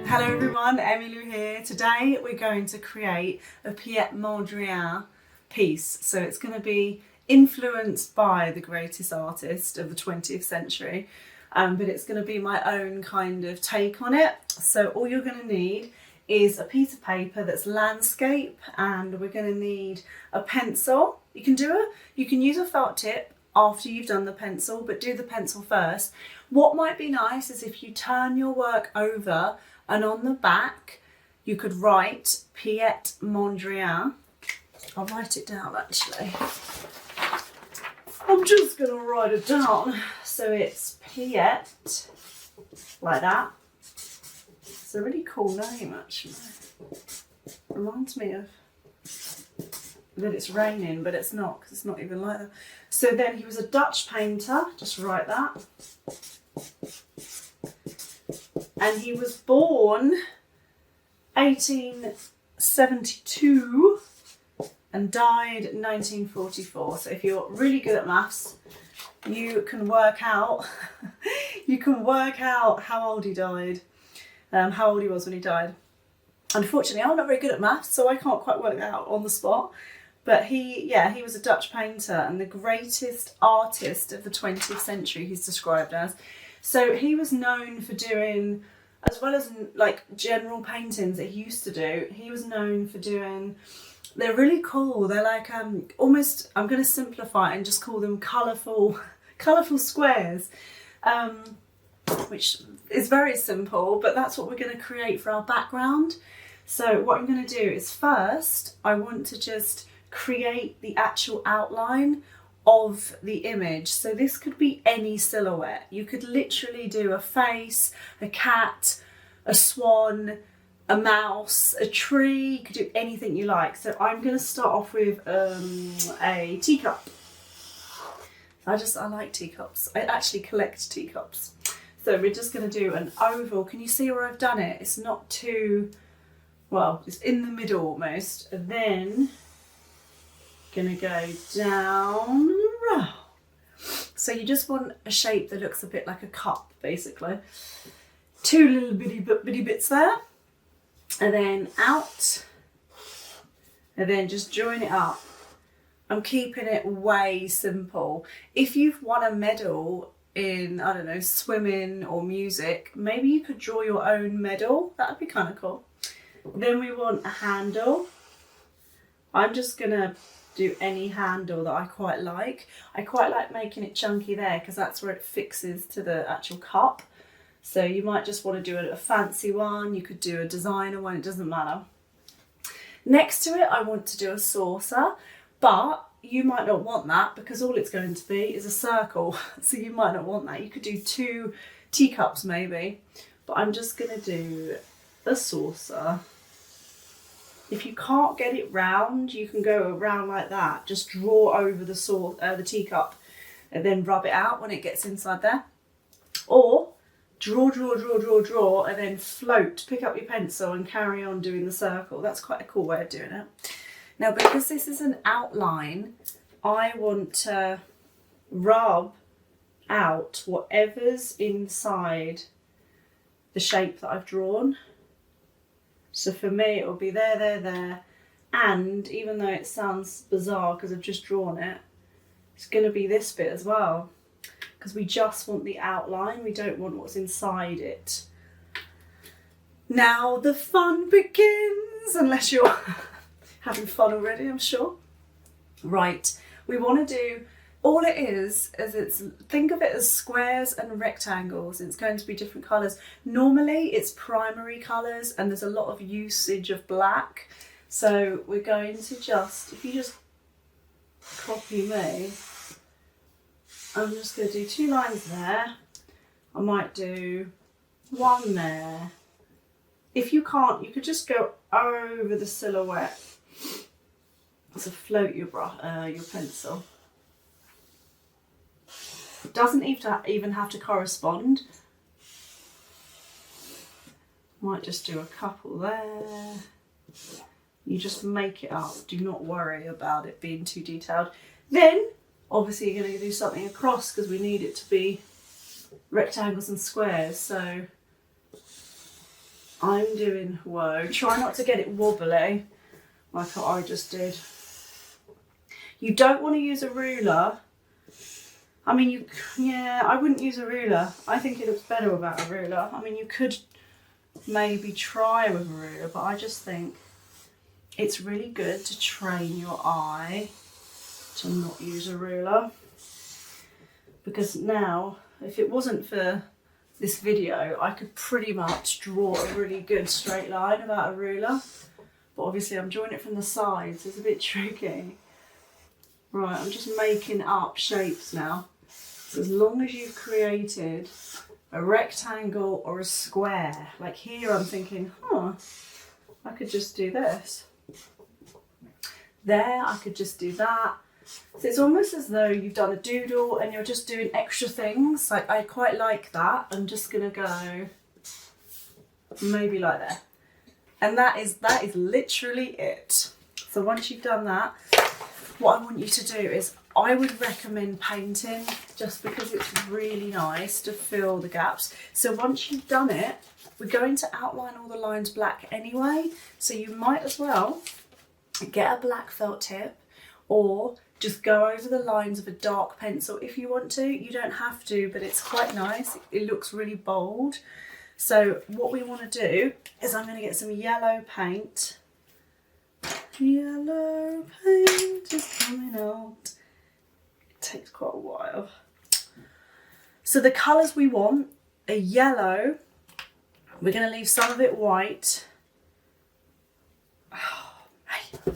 Hello everyone, emmy-lou here. Today we're going to create a PIET Mondrian piece. So it's going to be influenced by the greatest artist of the 20th century, but it's going to be my own kind of take on it. So all you're going to need is a piece of paper that's landscape, and we're going to need a pencil. You can use a felt tip after you've done the pencil, but do the pencil first. What might be nice is if you turn your work over and on the back you could write PIET Mondrian. I'll write it down actually. I'm just going to write it down. So it's PIET, like that. It's a really cool name actually. Reminds me of that it's raining, but it's not, because it's not even like that. So then he was a Dutch painter, just write that. And he was born 1872 and died 1944. So if you're really good at maths, you can work out how old he died, how old he was when he died. Unfortunately, I'm not very good at maths, so I can't quite work that out on the spot. But he was a Dutch painter and the greatest artist of the 20th century, he's described as. So he was known for doing, as well as like general paintings that he used to do, he was known for doing, they're really cool. They're like almost, I'm going to simplify it and just call them colourful squares, which is very simple, but that's what we're going to create for our background. So what I'm going to do is first, I want to just create the actual outline of the image. So this could be any silhouette. You could literally do a face, a cat, a swan, a mouse, a tree. You could do anything you like. So I'm going to start off with a teacup. I like teacups. I actually collect teacups. So we're just going to do an oval. Can you see where I've done it? It's not too, well, it's in the middle almost. And then going to go down. So you just want a shape that looks a bit like a cup, basically. Two little bitty bits there. And then out. And then just join it up. I'm keeping it way simple. If you've won a medal in, I don't know, swimming or music, maybe you could draw your own medal. That would be kind of cool. Then we want a handle. I'm just going to do any handle that I quite like. I quite like making it chunky there because that's where it fixes to the actual cup. So you might just want to do a fancy one. You could do a designer one, it doesn't matter. Next to it, I want to do a saucer, but you might not want that because all it's going to be is a circle. So you might not want that. You could do two teacups maybe, but I'm just going to do a saucer. If you can't get it round, you can go around like that. Just draw over the teacup and then rub it out when it gets inside there. Or draw, and then float. Pick up your pencil and carry on doing the circle. That's quite a cool way of doing it. Now, because this is an outline, I want to rub out whatever's inside the shape that I've drawn. So for me, it will be there. And even though it sounds bizarre because I've just drawn it, it's going to be this bit as well. Because we just want the outline. We don't want what's inside it. Now the fun begins, unless you're having fun already, I'm sure. Right, we want to do, all it is think of it as squares and rectangles. It's going to be different colours. Normally it's primary colours and there's a lot of usage of black. So we're going to just, if you just copy me, I'm just going to do 2 lines there. I might do 1 there. If you can't, you could just go over the silhouette to float your pencil. It doesn't even have to correspond. Might just do a couple there. You just make it up. Do not worry about it being too detailed. Then, obviously, you're going to do something across because we need it to be rectangles and squares. So I'm doing, whoa, try not to get it wobbly like I just did. You don't want to use a ruler. I mean, yeah, I wouldn't use a ruler. I think it looks better without a ruler. I mean, you could maybe try with a ruler, but I just think it's really good to train your eye to not use a ruler. Because now, if it wasn't for this video, I could pretty much draw a really good straight line without a ruler. But obviously I'm drawing it from the sides, it's a bit tricky. Right, I'm just making up shapes now. So as long as you've created a rectangle or a square, like here I'm thinking, I could just do this. There, I could just do that. So it's almost as though you've done a doodle and you're just doing extra things. Like, I quite like that. I'm just gonna go maybe like that. And that is literally it. So once you've done that, what I want you to do is, I would recommend painting, just because it's really nice to fill the gaps. So once you've done it, we're going to outline all the lines black anyway. So you might as well get a black felt tip, or just go over the lines with a dark pencil if you want to. You don't have to, but it's quite nice. It looks really bold. So what we want to do is, I'm going to get some yellow paint. Yellow paint is coming out. It takes quite a while. So the colours we want are yellow. We're going to leave some of it white. Oh, hey.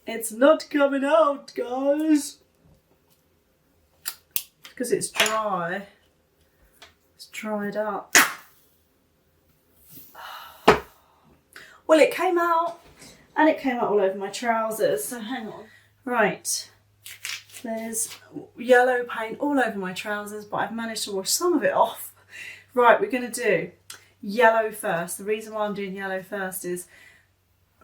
It's not coming out, guys, because it's dry. It's dried up. Well, it came out, and it came out all over my trousers, so hang on. Right, there's yellow paint all over my trousers, but I've managed to wash some of it off. Right, we're going to do yellow first. The reason why I'm doing yellow first is,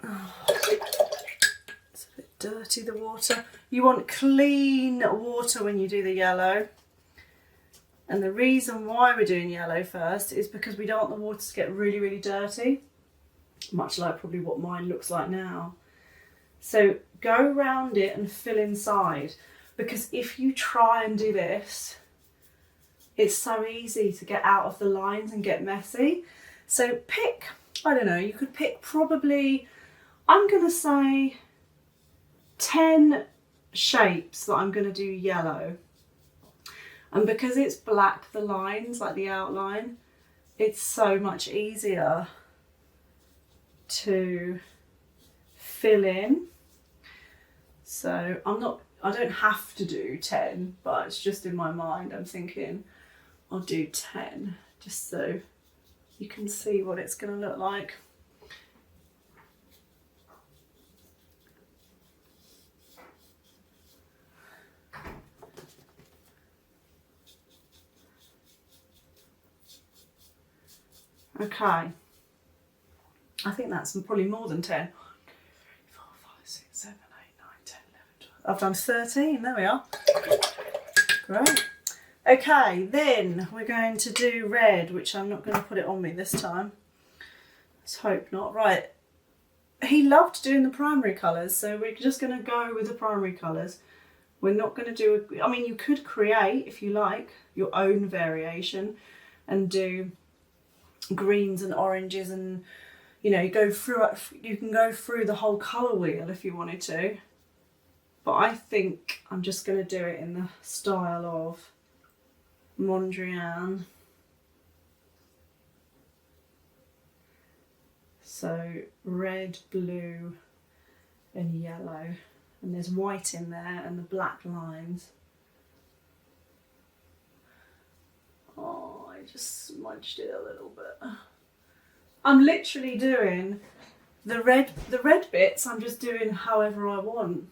it's a bit dirty, the water. You want clean water when you do the yellow. And the reason why we're doing yellow first is because we don't want the water to get really, really dirty. Much like probably what mine looks like now. So go around it and fill inside, because if you try and do this, it's so easy to get out of the lines and get messy. So pick, I don't know, you could pick probably, I'm going to say 10 shapes that I'm going to do yellow. And because it's black, the lines, like the outline, it's so much easier to fill in. So I don't have to do 10, but it's just in my mind, I'm thinking I'll do 10, just so you can see what it's going to look like. Okay, I think that's probably more than 10. 3, 4, 5, 6, 7, 8, 9, 10, 11, 12. I've done 13, there we are. Great. Okay, then we're going to do red, which I'm not going to put it on me this time. Let's hope not. Right, he loved doing the primary colours, so we're just going to go with the primary colours. We're not going to do, I mean, you could create, if you like, your own variation and do greens and oranges, and you know, you can go through the whole colour wheel if you wanted to, but I think I'm just going to do it in the style of Mondrian. So red, blue and yellow, and there's white in there and the black lines. Oh, I just smudged it a little bit. I'm literally doing the red bits, I'm just doing however I want.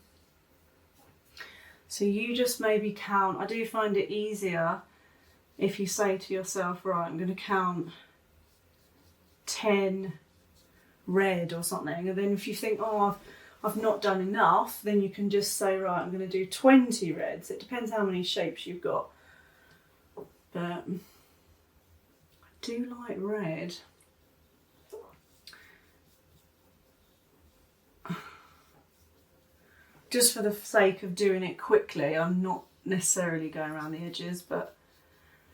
So you just maybe count. I do find it easier if you say to yourself, right, I'm going to count 10 red or something, and then if you think, oh, I've not done enough, then you can just say, right, I'm going to do 20 reds. It depends how many shapes you've got. But I do like red. Just for the sake of doing it quickly, I'm not necessarily going around the edges, but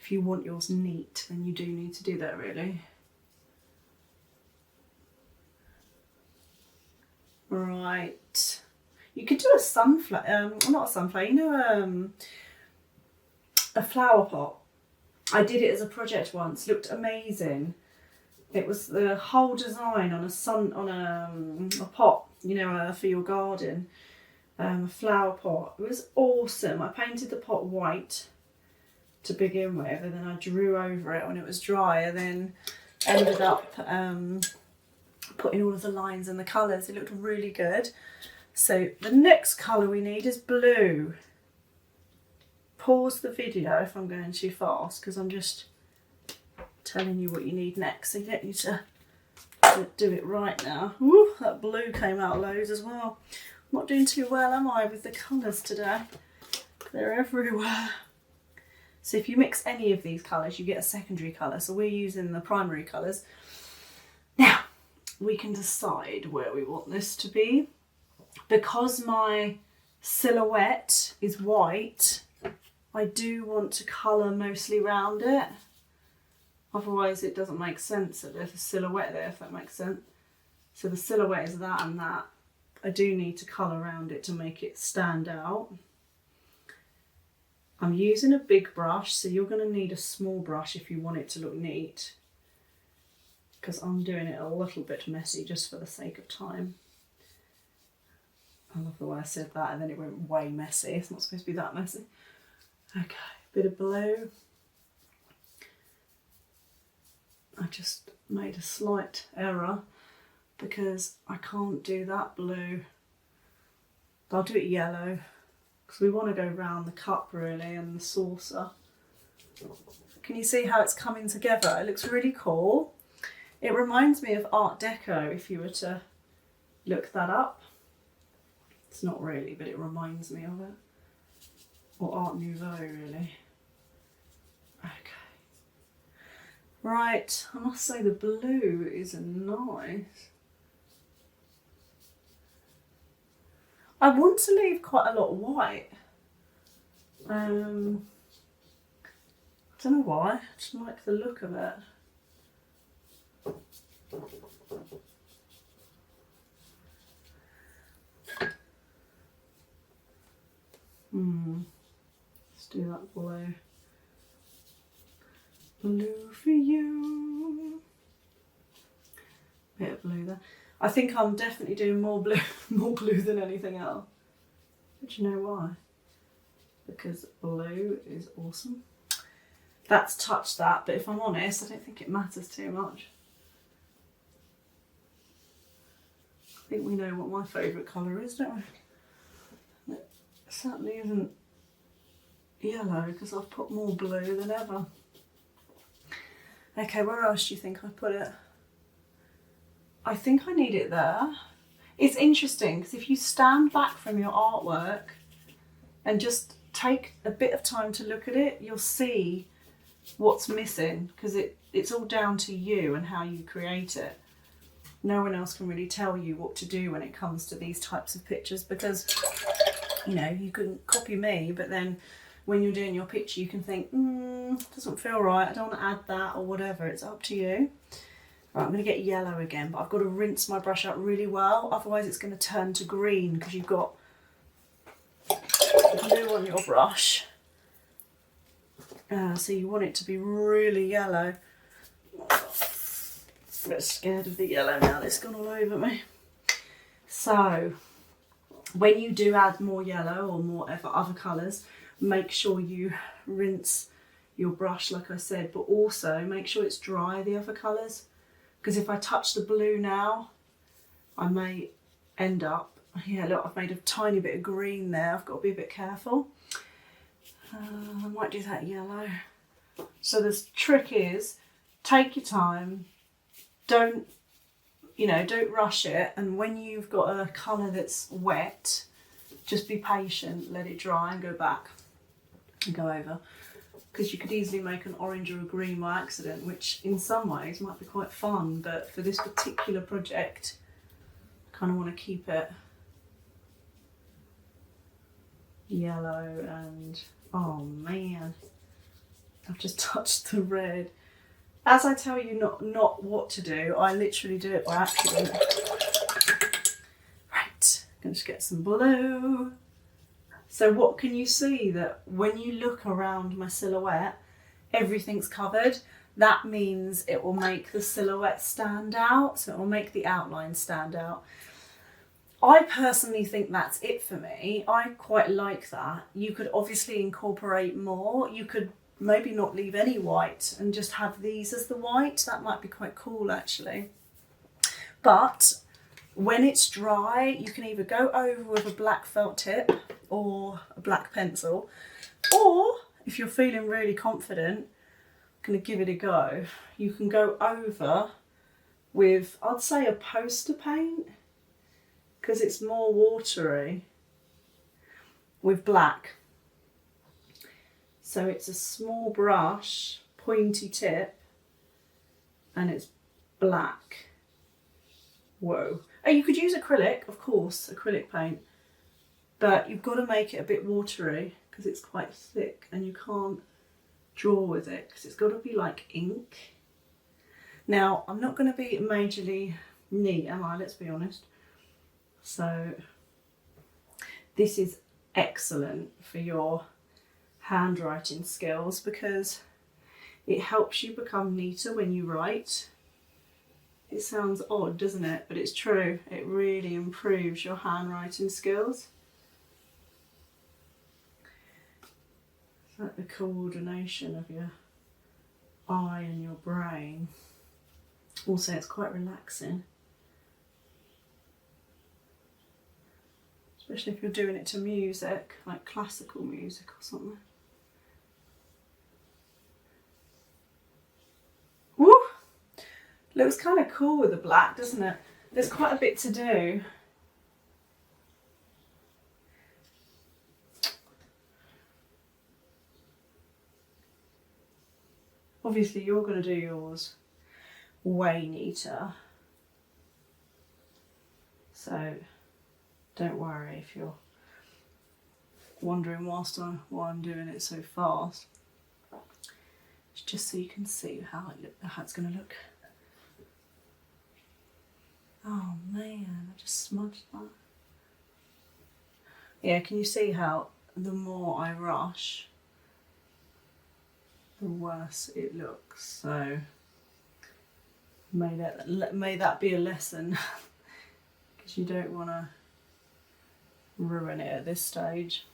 if you want yours neat, then you do need to do that really. Right. You could do a sunflower, not a sunflower, you know, a flower pot. I did it as a project once, looked amazing. It was the whole design on a pot, you know, for your garden. A flower pot. It was awesome. I painted the pot white to begin with, and then I drew over it when it was dry, and then ended up putting all of the lines and the colours. It looked really good. So the next colour we need is blue. Pause the video if I'm going too fast, because I'm just telling you what you need next. So you don't need to do it right now. Woo, that blue came out loads as well. I'm not doing too well, am I, with the colours today? They're everywhere. So if you mix any of these colours, you get a secondary colour. So we're using the primary colours. Now, we can decide where we want this to be. Because my silhouette is white, I do want to colour mostly round it. Otherwise it doesn't make sense that there's a silhouette there, if that makes sense. So the silhouette is that and that. I do need to colour around it to make it stand out. I'm using a big brush, so you're going to need a small brush if you want it to look neat, because I'm doing it a little bit messy just for the sake of time. I love the way I said that and then it went way messy. It's not supposed to be that messy. Okay, bit of blue. I just made a slight error because I can't do that blue. I'll do it yellow because we want to go round the cup really and the saucer. Can you see how it's coming together? It looks really cool. It reminds me of Art Deco if you were to look that up. It's not really, but it reminds me of it. Or Art Nouveau really. Okay. Right, I must say the blue is nice. I want to leave quite a lot of white. I don't know why, I just like the look of it. Let's do that blue. Blue for you. Bit of blue there. I think I'm definitely doing more blue than anything else. But you know why? Because blue is awesome. That's touched that, but if I'm honest, I don't think it matters too much. I think we know what my favourite colour is, don't we? It certainly isn't yellow because I've put more blue than ever. Okay, where else do you think I put it? I think I need it there. It's interesting because if you stand back from your artwork and just take a bit of time to look at it, you'll see what's missing because it's all down to you and how you create it. No one else can really tell you what to do when it comes to these types of pictures because, you know, you can copy me, but then when you're doing your picture you can think, doesn't feel right, I don't want to add that or whatever. It's up to you. Right, I'm going to get yellow again, but I've got to rinse my brush out really well, otherwise it's going to turn to green because you've got blue on your brush. So you want it to be really yellow. I'm a bit scared of the yellow now, it's gone all over me. So when you do add more yellow or more other colours, make sure you rinse your brush like I said, but also make sure it's dry, the other colours. Because if I touch the blue now, I may end up, yeah look, I've made a tiny bit of green there, I've got to be a bit careful. I might do that yellow. So the trick is, take your time, don't rush it, and when you've got a colour that's wet, just be patient, let it dry and go back and go over. because you could easily make an orange or a green by accident, which in some ways might be quite fun, but for this particular project, I kind of want to keep it yellow. And oh man, I've just touched the red. As I tell you not what to do, I literally do it by accident. Right, I'm going to just get some blue. So what can you see? That when you look around my silhouette, everything's covered. That means it will make the silhouette stand out, so it will make the outline stand out. I personally think that's it for me. I quite like that. You could obviously incorporate more. You could maybe not leave any white and just have these as the white. That might be quite cool actually. But when it's dry, you can either go over with a black felt tip or a black pencil, or if you're feeling really confident, I'm going to give it a go, you can go over with, I'd say, a poster paint, because it's more watery, with black. So it's a small brush, pointy tip, and it's black. Whoa. Oh, you could use acrylic, of course, acrylic paint, but you've got to make it a bit watery because it's quite thick and you can't draw with it because it's got to be like ink. Now, I'm not going to be majorly neat, am I? Let's be honest. So this is excellent for your handwriting skills because it helps you become neater when you write. It sounds odd, doesn't it? But it's true. It really improves your handwriting skills. It's like the coordination of your eye and your brain. Also, it's quite relaxing. Especially if you're doing it to music, like classical music or something. Woo! Looks kind of cool with the black, doesn't it? There's quite a bit to do. Obviously, you're going to do yours way neater. So don't worry if you're wondering why I'm doing it so fast. It's just so you can see how it's going to look. Oh man, I just smudged that. Yeah, can you see how the more I rush, the worse it looks? So may that be a lesson, because you don't want to ruin it at this stage.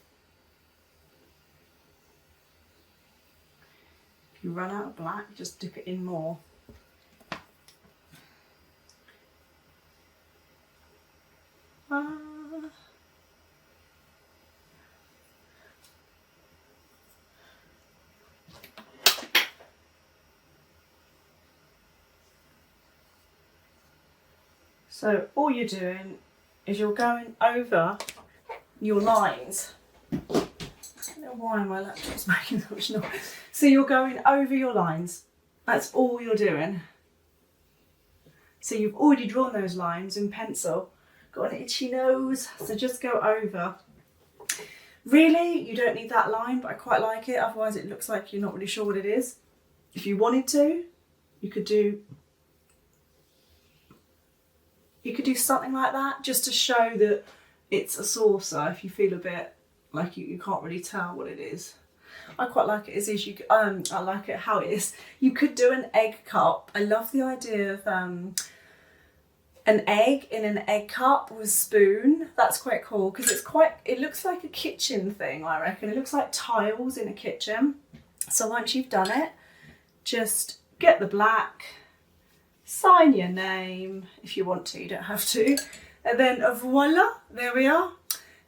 If you run out of black, just dip it in more. So all you're doing is you're going over your lines. I don't know why my laptop's making so much noise. So you're going over your lines. That's all you're doing. So you've already drawn those lines in pencil. Got an itchy nose, so just go over. Really, you don't need that line, but I quite like it. Otherwise it looks like you're not really sure what it is. If you wanted to, you could do something like that, just to show that it's a saucer if you feel a bit like you can't really tell what it is. I quite like it as is. I like it how it is. You could do an egg cup. I love the idea of an egg in an egg cup with a spoon. That's quite cool because it looks like a kitchen thing, I reckon. It looks like tiles in a kitchen. So once you've done it, just get the black, sign your name if you want to, you don't have to. And then voila, there we are.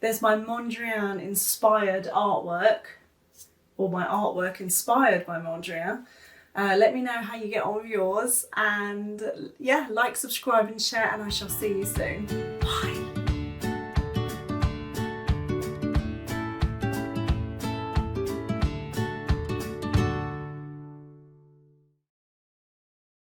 There's my Mondrian inspired artwork, or my artwork inspired by Mondrian. Let me know how you get on with yours, and yeah, like, subscribe and share, and I shall see you soon. Bye.